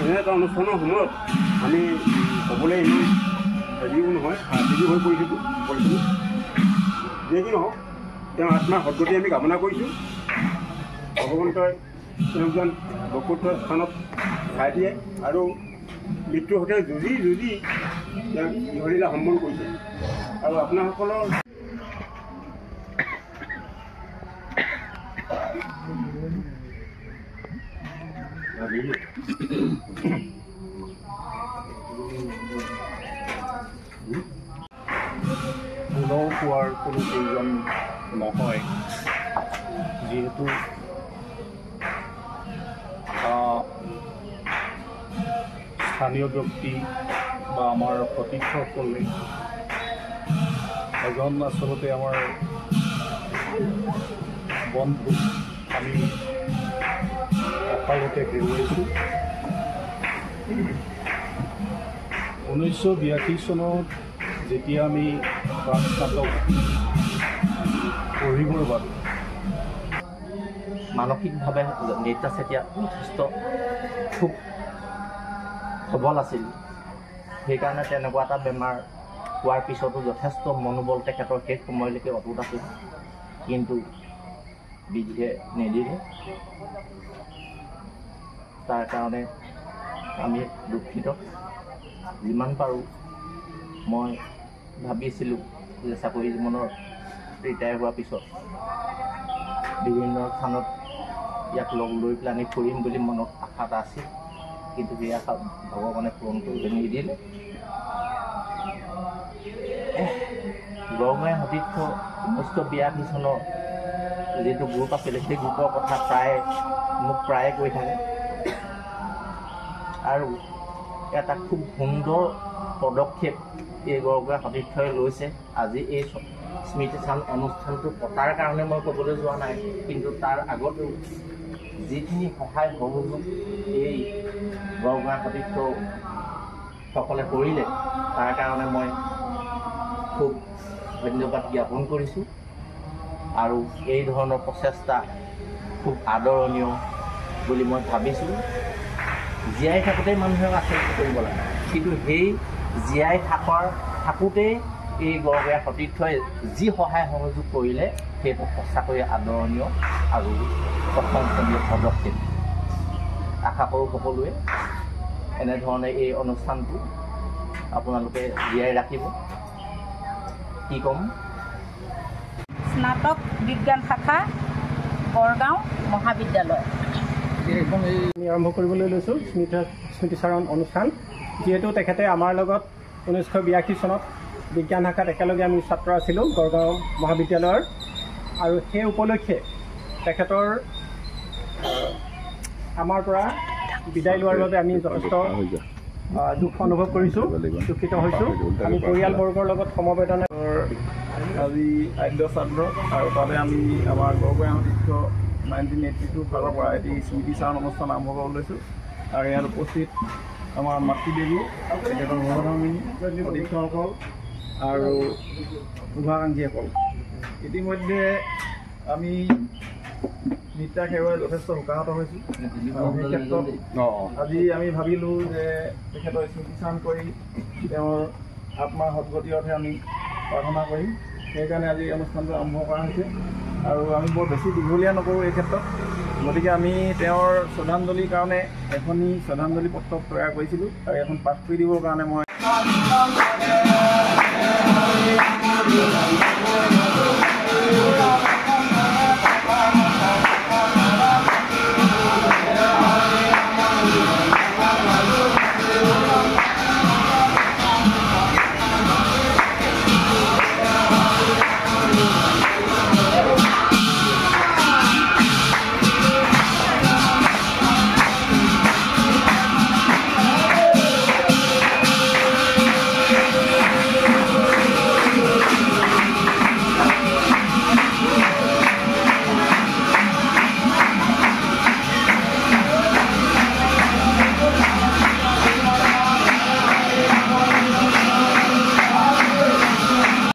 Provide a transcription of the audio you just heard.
এনে এটা অনুষ্ঠানৰ সময়ত আমি ক'বলৈ ইমান হেৰিও নহয় হাজিৰি হৈ পৰিছিলোঁ যিয়ে কি নহওক তেওঁৰ আত্মাৰ সদ্গতি আমি কামনা কৰিছোঁ। ভগৱন্তই তেওঁক যেন বকুত্ব স্থানত ঠাই দিয়ে আৰু মৃত্যুৰ সৈতে যুঁজি তেওঁক ইহলীলা সম্বল কৰিছে। আৰু আপোনাসকলৰ পুনৰ পোৱাৰ কোনো প্ৰয়োজন নহয়, যিহেতু স্থানীয় ব্যক্তি বা আমাৰ সতীৰ্থসকলে এজন আচলতে আমাৰ বন্ধু আমি অকালতে হেৰুৱাইছোঁ। 1982 চনত যেতিয়া আমি স্নাতক পঢ়িবৰ বাবে মানসিকভাৱে নেতা চেতিয়া যথেষ্ট খুব সবল আছিল। সেইকাৰণে তেনেকুৱা এটা বেমাৰ হোৱাৰ পিছতো যথেষ্ট মনোবল তেখেতৰ শেষ সময়লৈকে অটুট আছিল, কিন্তু বিধিয়ে নিদিলে। তাৰ কাৰণে আমি দুখিত। যিমান পাৰোঁ মই ভাবিছিলোঁ যে চাকৰি জীৱনৰ ৰিটায়াৰ হোৱাৰ পিছত বিভিন্ন স্থানত ইয়াক লগ লৈ পেলাই আমি ফুৰিম বুলি মনত আশা এটা আছিল, কিন্তু সেই আশা ভগৱানে পূৰণ কৰিব নিদিলে। গড়মূৰীয়া সতীৰ্থ 1982 চনৰ যিটো গ্ৰুপ আছিলে সেই গ্ৰুপৰ কথা মোক প্ৰায়ে কৈ থাকে। আৰু এটা খুব সুন্দৰ পদক্ষেপ এই গড়মূৰীয়া সতীৰ্থই লৈছে। আজি এই স্মৃতিচাৰণ অনুষ্ঠানটো পতাৰ কাৰণে মই ক'বলৈ যোৱা নাই, কিন্তু তাৰ আগতেও যিখিনি সহায় সহযোগ এই গড়মূৰীয়া সতীৰ্থসকলে কৰিলে তাৰ কাৰণে মই খুব ধন্যবাদ জ্ঞাপন কৰিছোঁ। আৰু এই ধৰণৰ প্ৰচেষ্টা খুব আদৰণীয় বুলি মই ভাবিছোঁ। জীয়াই থাকোঁতেই মানুহে আচলতে কৰিব লাগে, কিন্তু সেই জীয়াই থাকোঁতেই এই গড়মূৰীয়া সতীৰ্থই যি সহায় সহযোগ কৰিলে সেইটো সঁচাকৈয়ে আদৰণীয় আৰু প্ৰশংসনীয় পদক্ষেপ। আশা কৰোঁ সকলোৱে এনেধৰণে এই অনুষ্ঠানটো আপোনালোকে জীয়াই ৰাখিব। কি ক'ম? স্নাতক বিজ্ঞান শাখা গড়গাঁও মহাবিদ্যালয়। আমি আৰম্ভ কৰিবলৈ লৈছোঁ স্মৃতিচাৰণ অনুষ্ঠান। যিহেতু তেখেতে আমাৰ লগত 1982 চনত বিজ্ঞান শাখাত একেলগে আমি ছাত্ৰ আছিলোঁ গড়গাঁও মহাবিদ্যালয়ৰ, আৰু সেই উপলক্ষে তেখেতৰ আমাৰ পৰা বিদায় লোৱাৰ বাবে আমি যথেষ্ট দুখ অনুভৱ কৰিছোঁ, দুখিত হৈছোঁ। আমি পৰিয়ালবৰ্গৰ লগত সমবেদনা আজি আদ্য ছাত্ৰ, আৰু তাতে আমি আমাৰ গড়মূৰীয়া সতীৰ্থ 1982 ফালৰ পৰা এটি স্মৃতিচাৰণ অনুষ্ঠান আৰম্ভ কৰিব লৈছোঁ। আৰু ইয়াত উপস্থিত আমাৰ মাতৃদেৱী, তেখেতৰ সহধৰ্মিনী সতীৰ্থসকল আৰু শুভাকাংক্ষীসকল। ইতিমধ্যে আমি নিত্যাক হেৰুৱাই যথেষ্ট শোকাহত হৈছোঁ। সেই ক্ষেত্ৰত আজি আমি ভাবিলোঁ যে তেখেতৰ স্মৃতিচাৰণ কৰি তেওঁৰ আত্মাৰ সদ্গতি অৰ্থে আমি প্ৰাৰ্থনা কৰিম। সেইকাৰণে আজি অনুষ্ঠানটো আৰম্ভ কৰা হৈছে, আৰু আমি বৰ বেছি দীঘলীয়া নকৰোঁ এই ক্ষেত্ৰত। গতিকে আমি তেওঁৰ শ্ৰদ্ধাঞ্জলিৰ কাৰণে এখনি শ্ৰদ্ধাঞ্জলি পত্ৰ তৈয়াৰ কৰিছিলোঁ, আৰু এখন পাঠ কৰি দিবৰ কাৰণে মই